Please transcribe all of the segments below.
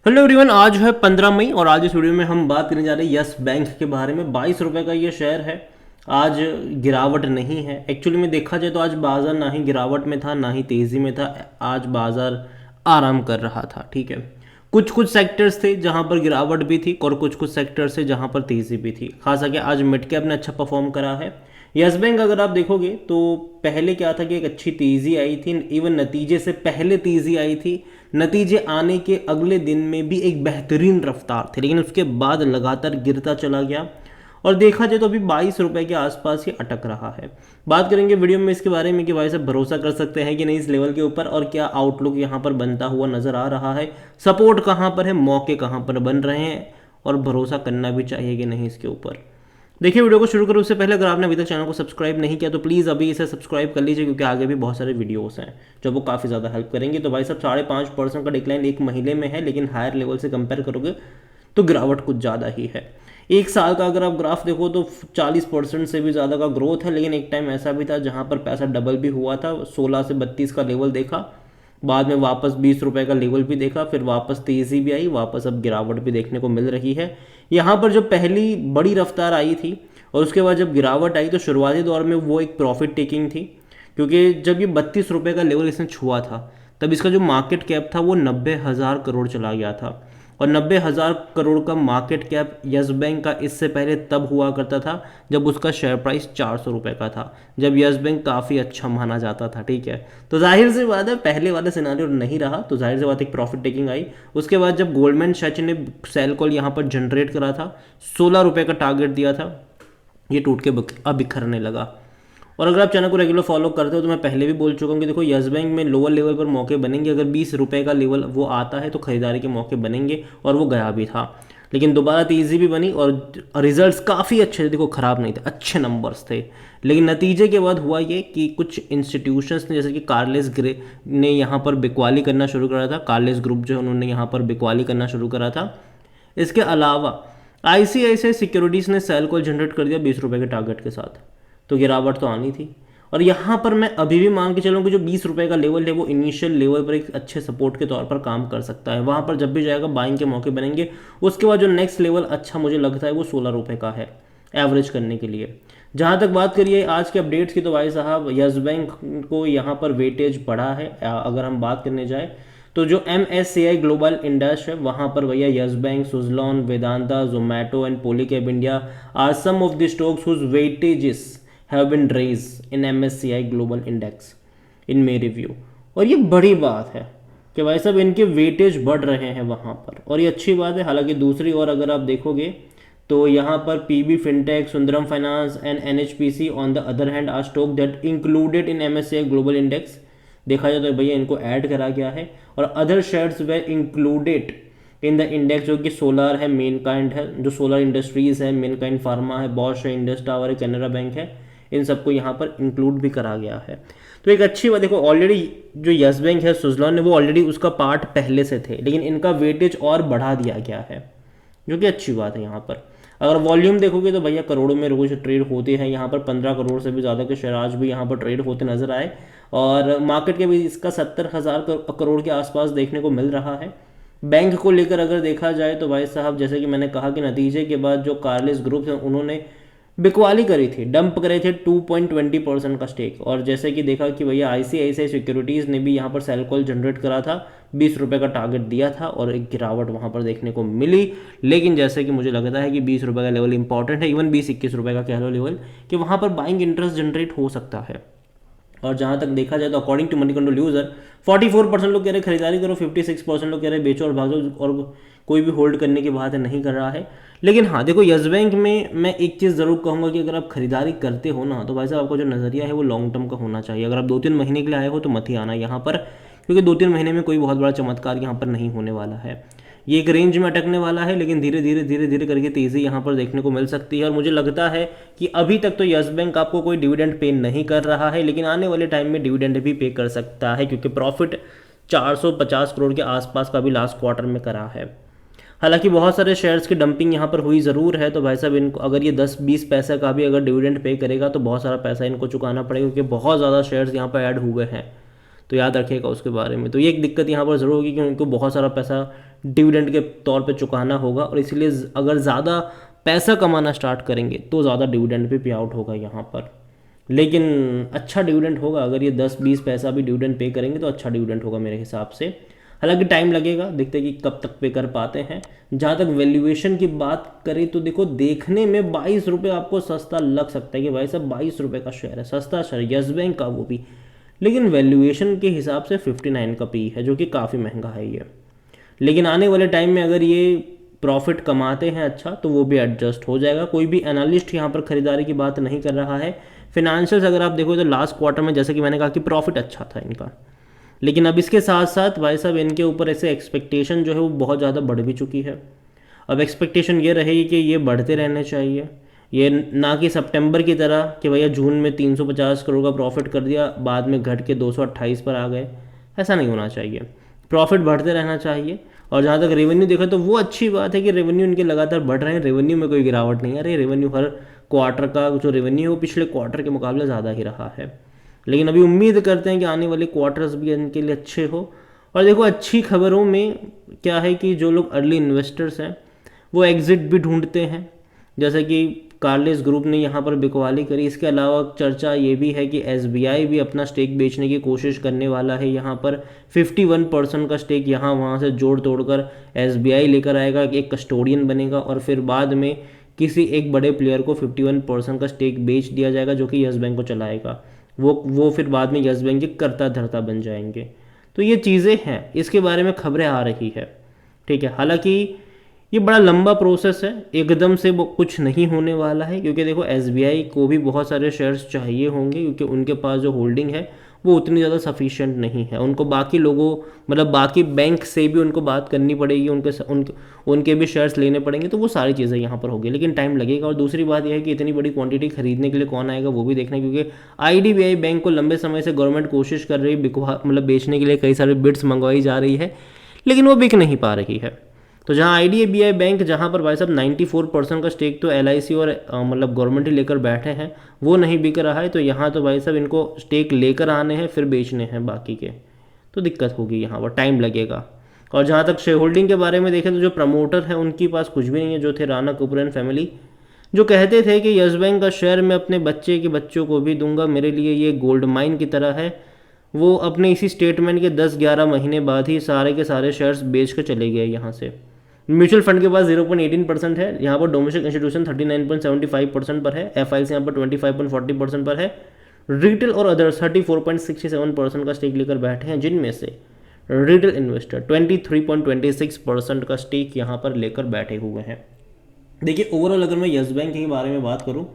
Hello everyone, आज है 15 मई और आज इस वीडियो में हम बात करने जा रहे हैं यस बैंक के बारे में। 22 रुपये का ये शेयर है। आज गिरावट नहीं है। एक्चुअली में देखा जाए तो आज बाजार ना ही गिरावट में था ना ही तेज़ी में था। आज बाजार आराम कर रहा था। ठीक है, कुछ कुछ सेक्टर्स थे जहां पर गिरावट भी थी और कुछ कुछ सेक्टर्स थे जहां पर तेज़ी भी थी। खास करके आज मिड कैप ने अच्छा परफॉर्म करा है। यस बैंक अगर आप देखोगे तो पहले क्या था कि एक अच्छी तेज़ी आई थी, इवन नतीजे से पहले तेज़ी आई थी। नतीजे आने के अगले दिन में भी एक बेहतरीन रफ्तार थी, लेकिन उसके बाद लगातार गिरता चला गया और देखा जाए तो अभी 22 रुपये के आसपास ही अटक रहा है। बात करेंगे वीडियो में इसके बारे में कि भाई साहब भरोसा कर सकते हैं कि नहीं इस लेवल के ऊपर, और क्या आउटलुक यहाँ पर बनता हुआ नजर आ रहा है, सपोर्ट कहाँ पर है, मौके कहाँ पर बन रहे हैं और भरोसा करना भी चाहिए कि नहीं इसके ऊपर। देखिए, वीडियो को शुरू करो उससे पहले अगर आपने अभी तक चैनल को सब्सक्राइब नहीं किया तो प्लीज़ अभी इसे सब्सक्राइब कर लीजिए, क्योंकि आगे भी बहुत सारे वीडियोस हैं जो वो काफ़ी ज़्यादा हेल्प करेंगे। तो भाई साहब 5.5% का डिक्लाइन एक महीने में है, लेकिन हायर लेवल से कंपेयर करोगे तो गिरावट कुछ ज़्यादा ही है। एक साल का अगर आप ग्राफ देखो तो 40% से भी ज़्यादा का ग्रोथ है, लेकिन एक टाइम ऐसा भी था जहाँ पर पैसा डबल भी हुआ था। 16 से 32 का लेवल देखा, बाद में वापस 20 रुपये का लेवल भी देखा, फिर वापस तेज़ी भी आई, वापस अब गिरावट भी देखने को मिल रही है। यहाँ पर जो पहली बड़ी रफ्तार आई थी और उसके बाद जब गिरावट आई तो शुरुआती दौर में वो एक प्रॉफिट टेकिंग थी, क्योंकि जब ये 32 रुपये का लेवल इसने छुआ था तब इसका जो मार्केट कैप था वो 90,000 करोड़ चला गया था। और 90,000 करोड़ का मार्केट कैप यस बैंक का इससे पहले तब हुआ करता था जब उसका शेयर प्राइस 400 रुपये का था, जब यस बैंक काफ़ी अच्छा माना जाता था। ठीक है, तो जाहिर सी बात है पहले वाला सिनारियो नहीं रहा, तो जाहिर सी बात एक प्रॉफिट टेकिंग आई। उसके बाद जब गोल्डमैन सैच ने सेल कॉल यहाँ पर जनरेट करा था, 16 रुपये का टारगेट दिया था, ये टूट के अब बिखरने लगा। और अगर आप चैनल को रेगुलर फॉलो करते हो तो मैं पहले भी बोल चुका हूँ कि देखो यस बैंक में लोअर लेवल पर मौके बनेंगे। अगर 20 रुपये का लेवल वो आता है तो खरीदारी के मौके बनेंगे, और वो गया भी था, लेकिन दोबारा तेज़ी भी बनी और रिजल्ट्स काफ़ी अच्छे थे। देखो ख़राब नहीं थे, अच्छे नंबर्स थे, लेकिन नतीजे के बाद हुआ ये कि कुछ इंस्टीट्यूशंस ने जैसे कि कार्लेस ग्रे ने यहाँ पर बिकवाली करना शुरू करा था। कार्लेस ग्रुप जो है उन्होंने यहाँ पर बिकवाली करना शुरू करा था। इसके अलावा आईसीआईसीआई सिक्योरिटीज़ ने सेल कॉल जनरेट कर दिया 20 रुपये के टारगेट के साथ, तो गिरावट तो आनी थी। और यहाँ पर मैं अभी भी मान के चलूँ कि जो 20 रुपये का लेवल है वो इनिशियल लेवल पर एक अच्छे सपोर्ट के तौर पर काम कर सकता है। वहाँ पर जब भी जाएगा बाइंग के मौके बनेंगे। उसके बाद जो नेक्स्ट लेवल अच्छा मुझे लगता है वो 16 रुपये का है एवरेज करने के लिए। जहाँ तक बात करिए आज के अपडेट्स की, तो भाई साहब यस बैंक को यहाँ पर वेटेज बढ़ा है। अगर हम बात करने जाए तो जो MSCI ग्लोबल इंडेक्स है वहाँ पर भैया Yes Bank, Suzlon, Vedanta, Zomato and Polycab India are some of the stocks whose weightages have been raised in MSCI global index in May review. और ये बड़ी बात है कि भाई साहब इनके वेटेज बढ़ रहे हैं वहाँ पर, और ये अच्छी बात है। हालांकि दूसरी ओर अगर आप देखोगे तो यहाँ पर PB Fintech, Sundaram Finance and NHPC on the other hand are stock that included in MSCI global index. देखा जाए तो भैया इनको ऐड करा गया है, और other shares way included in the index, जो कि सोलर है, मेन काइंड है, जो सोलर इंडस्ट्रीज है, मेन काइंड फार्मा है, बॉश है, इंडस टावर है, कैनरा बैंक है, इन सबको यहाँ पर इंक्लूड भी करा गया है। तो एक अच्छी बात, देखो ऑलरेडी जो यस बैंक है, सुजलॉन ने वो ऑलरेडी उसका पार्ट पहले से थे, लेकिन इनका वेटेज और बढ़ा दिया गया है, जो कि अच्छी बात है। यहाँ पर अगर वॉल्यूम देखोगे तो भैया करोड़ों में रोज ट्रेड होते हैं। यहाँ पर 15 करोड़ से भी ज़्यादा के शेयर आज भी यहाँ पर ट्रेड होते नजर आए, और मार्केट के भी इसका 70,000 करोड़ के आसपास देखने को मिल रहा है। बैंक को लेकर अगर देखा जाए तो भाई साहब जैसे कि मैंने कहा कि नतीजे के बाद जो कार्लेस ग्रुप है उन्होंने बिकवाली करी थी, डंप करे थे 2.20% का स्टेक। और जैसे कि देखा कि भैया आईसीआईसीआई सिक्योरिटीज़ ने भी यहाँ पर सेल कॉल जनरेट करा था, 20 रुपये का टारगेट दिया था, और एक गिरावट वहाँ पर देखने को मिली। लेकिन जैसे कि मुझे लगता है कि 20 रुपये का लेवल इंपॉर्टेंट है, इवन 20-21 रुपये का कह लो लेवल, कि वहाँ पर बाइंग इंटरेस्ट जनरेट हो सकता है। और जहाँ तक देखा जाए तो according to Moneycontrol user 44% लोग कह रहे खरीदारी करो, 56% लोग कह रहे बेचो और भागो, और कोई भी होल्ड करने की बात नहीं कर रहा है। लेकिन हाँ देखो यस बैंक में मैं एक चीज़ ज़रूर कहूँगा कि अगर आप खरीदारी करते हो ना तो भाई साहब आपका जो नज़रिया है वो लॉन्ग टर्म का होना चाहिए। अगर आप 2-3 महीने के लिए आए हो तो मत ही आना यहाँ पर, क्योंकि 2-3 महीने में कोई बहुत बड़ा चमत्कार यहाँ पर नहीं होने वाला है। ये एक रेंज में अटकने वाला है, लेकिन धीरे धीरे करके तेज़ी यहाँ पर देखने को मिल सकती है। और मुझे लगता है कि अभी तक तो यस बैंक आपको कोई डिविडेंड पे नहीं कर रहा है, लेकिन आने वाले टाइम में डिविडेंड भी पे कर सकता है, क्योंकि प्रॉफिट 450 करोड़ के आसपास का भी लास्ट क्वार्टर में करा है। हालांकि बहुत सारे शेयर्स की डंपिंग यहाँ पर हुई ज़रूर है, तो भाई साहब इनको अगर ये 10-20 पैसे का भी अगर डिविडेंड पे करेगा तो बहुत सारा पैसा इनको चुकाना पड़ेगा, क्योंकि बहुत ज़्यादा शेयर्स यहाँ पर ऐड हुए हैं। तो याद रखिएगा उसके बारे में। तो ये एक दिक्कत यहाँ पर ज़रूर होगी कि उनको बहुत सारा पैसा डिविडेंड के तौर पे चुकाना होगा, और इसीलिए अगर ज़्यादा पैसा कमाना स्टार्ट करेंगे तो ज़्यादा डिविडेंड पे पे आउट होगा यहाँ पर। लेकिन अच्छा डिविडेंड होगा, अगर ये 10-20 पैसा भी डिविडेंड पे करेंगे तो अच्छा डिविडेंड होगा मेरे हिसाब से। हालांकि टाइम लगेगा, देखते हैं कि कब तक पे कर पाते हैं। जहाँ तक वैल्यूएशन की बात करें तो देखो, देखने में 22 रुपये आपको सस्ता लग सकता है कि भाई साहब 22 रुपये का शेयर है, सस्ता शेयर यस बैंक का वो भी, लेकिन वैल्यूएशन के हिसाब से 59 का पी है, जो कि काफ़ी महंगा है ये। लेकिन आने वाले टाइम में अगर ये प्रॉफिट कमाते हैं अच्छा, तो वो भी एडजस्ट हो जाएगा। कोई भी एनालिस्ट यहाँ पर खरीदारी की बात नहीं कर रहा है। फिनेंशियल्स अगर आप देखो तो लास्ट क्वार्टर में जैसे कि मैंने कहा कि प्रॉफिट अच्छा था इनका, लेकिन अब इसके साथ साथ भाई साहब इनके ऊपर ऐसे एक्सपेक्टेशन जो है वो बहुत ज़्यादा बढ़ भी चुकी है। अब एक्सपेक्टेशन ये रहेगी कि ये बढ़ते रहने चाहिए, ये ना कि सितंबर की तरह कि भैया जून में 350 करोड़ का प्रॉफिट कर दिया, बाद में घट के 228 पर आ गए। ऐसा नहीं होना चाहिए, प्रॉफिट बढ़ते रहना चाहिए। और जहाँ तक रेवेन्यू देखा तो वो अच्छी बात है कि रेवेन्यू इनके लगातार बढ़ रहे हैं, रेवेन्यू में कोई गिरावट नहीं है। अरे रेवेन्यू हर क्वार्टर का जो रेवेन्यू है वो पिछले क्वार्टर के मुकाबले ज़्यादा ही रहा है। लेकिन अभी उम्मीद करते हैं कि आने वाले क्वार्टर्स भी इनके लिए अच्छे हो। और देखो अच्छी खबरों में क्या है कि जो लोग अर्ली इन्वेस्टर्स हैं वो एग्जिट भी ढूंढते हैं, जैसे कि कार्लेस ग्रुप ने यहाँ पर बिकवाली करी। इसके अलावा चर्चा ये भी है कि एसबीआई भी अपना स्टेक बेचने की कोशिश करने वाला है। यहाँ पर 51% का स्टेक यहाँ वहाँ से जोड़ तोड़कर एसबीआई लेकर आएगा, एक कस्टोडियन बनेगा, और फिर बाद में किसी एक बड़े प्लेयर को 51% का स्टेक बेच दिया जाएगा, जो कि यस बैंक को चलाएगा। वो फिर बाद में यस बैंक के कर्ता धर्ता बन जाएंगे। तो ये चीज़ें हैं, इसके बारे में खबरें आ रही है, ठीक है। हालांकि ये बड़ा लंबा प्रोसेस है, एकदम से वो कुछ नहीं होने वाला है, क्योंकि देखो एसबीआई को भी बहुत सारे शेयर्स चाहिए होंगे, क्योंकि उनके पास जो होल्डिंग है वो उतनी ज़्यादा सफिशिएंट नहीं है। उनको बाकी लोगों मतलब बाकी बैंक से भी उनको बात करनी पड़ेगी, उनके भी शेयर्स लेने पड़ेंगे, तो वो सारी चीज़ें यहाँ पर होगी, लेकिन टाइम लगेगा। और दूसरी बात यह है कि इतनी बड़ी क्वांटिटी खरीदने के लिए कौन आएगा वो भी देखना है, क्योंकि आईडीबीआई बैंक को लंबे समय से गवर्नमेंट कोशिश कर रही है मतलब बेचने के लिए, कई सारे बिड्स मंगवाई जा रही है, लेकिन वो बिक नहीं पा रही है। तो जहाँ आईडीबीआई बैंक, जहाँ पर भाई साहब 94% का स्टेक तो एलआईसी और मतलब गवर्नमेंट ही लेकर बैठे हैं, वो नहीं बिक रहा है, तो यहाँ तो भाई साहब इनको स्टेक लेकर आने हैं फिर बेचने हैं बाकी के, तो दिक्कत होगी, यहाँ पर टाइम लगेगा। और जहाँ तक शेयर होल्डिंग के बारे में देखें तो जो प्रमोटर है उनके पास कुछ भी नहीं है, जो थे राणा कपूर एंड फैमिली, जो कहते थे कि यस बैंक का शेयर मैं अपने बच्चे के बच्चों को भी दूंगा, मेरे लिए ये गोल्ड माइन की तरह है। वो अपने इसी स्टेटमेंट के 10-11 महीने बाद ही सारे के सारे शेयर्स बेच कर चले गए यहाँ से। म्यूचुअल फंड के पास 0.18% है, यहाँ पर डोमेस्टिक इंस्टीट्यूशन 39.75% पर है, एफआईसी यहाँ पर 25.40% पर है, रिटेल और अदर्स 34.67% का स्टेक लेकर बैठे हैं, जिनमें से रिटेल इन्वेस्टर 23.26% का स्टेक यहाँ पर लेकर बैठे हुए हैं। देखिए ओवरऑल अगर मैं यस बैंक के बारे में बात करूँ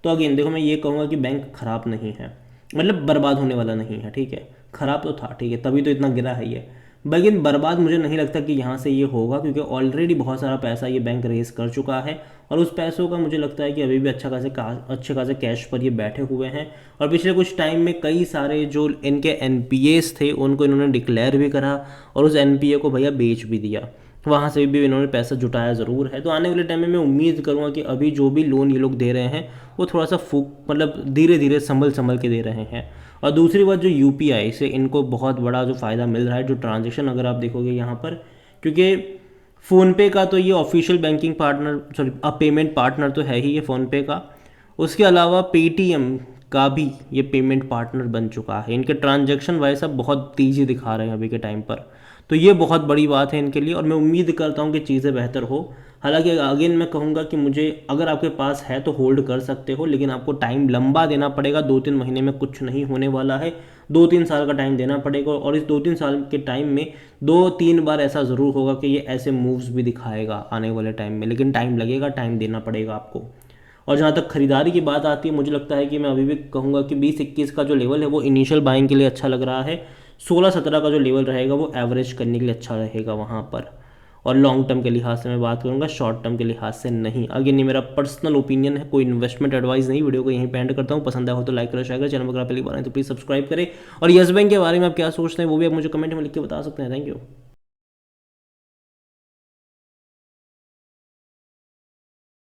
तो अगेन देखो, मैं ये कहूँगा कि बैंक खराब नहीं है, मतलब बर्बाद होने वाला नहीं है, ठीक है। खराब तो था, ठीक है, तभी तो इतना गिरा है ये, लेकिन बर्बाद मुझे नहीं लगता कि यहाँ से ये होगा, क्योंकि ऑलरेडी बहुत सारा पैसा ये बैंक रेज कर चुका है, और उस पैसों का मुझे लगता है कि अभी भी अच्छे खासे कैश पर ये बैठे हुए हैं। और पिछले कुछ टाइम में कई सारे जो इनके एनपीएस थे उनको इन्होंने डिक्लेयर भी करा, और उस एनपीए को भैया बेच भी दिया, वहाँ से भी इन्होंने पैसा जुटाया ज़रूर है। तो आने वाले टाइम में मैं उम्मीद करूँगा कि अभी जो भी लोन ये लोग दे रहे हैं वो थोड़ा सा मतलब धीरे धीरे संभल के दे रहे हैं। और दूसरी बात, जो यूपीआई से इनको बहुत बड़ा जो फ़ायदा मिल रहा है, जो ट्रांजेक्शन अगर आप देखोगे यहाँ पर, क्योंकि फ़ोनपे का तो ये official banking partner payment partner तो है ही ये फ़ोनपे का, उसके अलावा पेटीएम का भी ये पेमेंट पार्टनर बन चुका है। इनके ट्रांजैक्शन वाइज सब बहुत तेज़ी दिखा रहे हैं अभी के टाइम पर, तो ये बहुत बड़ी बात है इनके लिए, और मैं उम्मीद करता हूँ कि चीज़ें बेहतर हो। हालांकि अगेन मैं कहूँगा कि मुझे अगर आपके पास है तो होल्ड कर सकते हो, लेकिन आपको टाइम लंबा देना पड़ेगा। 2-3 महीने में कुछ नहीं होने वाला है, 2-3 साल का टाइम देना पड़ेगा, और इस 2-3 साल के टाइम में 2-3 बार ऐसा ज़रूर होगा कि ये ऐसे मूव्स भी दिखाएगा आने वाले टाइम में, लेकिन टाइम लगेगा, टाइम देना पड़ेगा आपको। और जहाँ तक खरीदारी की बात आती है, मुझे लगता है कि मैं अभी भी कहूँगा कि 20-21 का जो लेवल है वो इनिशियल बाइंग के लिए अच्छा लग रहा है, 16-17 का जो लेवल रहेगा वो एवरेज करने के लिए अच्छा रहेगा वहाँ पर। और लॉन्ग टर्म के लिहाज से मैं बात करूँगा, शॉर्ट टर्म के लिहाज से नहीं। अगेन ये मेरा पर्सनल ओपिनियन है, कोई इन्वेस्टमेंट एडवाइस नहीं। वीडियो को यहीं पे एंड करता हूँ, पसंद आया हो तो लाइक करें, शेयर करें, चैनल पर पहली बार आए तो प्लीज़ सब्सक्राइब करें। और यस बैंक के बारे में आप क्या सोचते हैं वो भी आप मुझे कमेंट में लिख के बता सकते हैं। Thank you.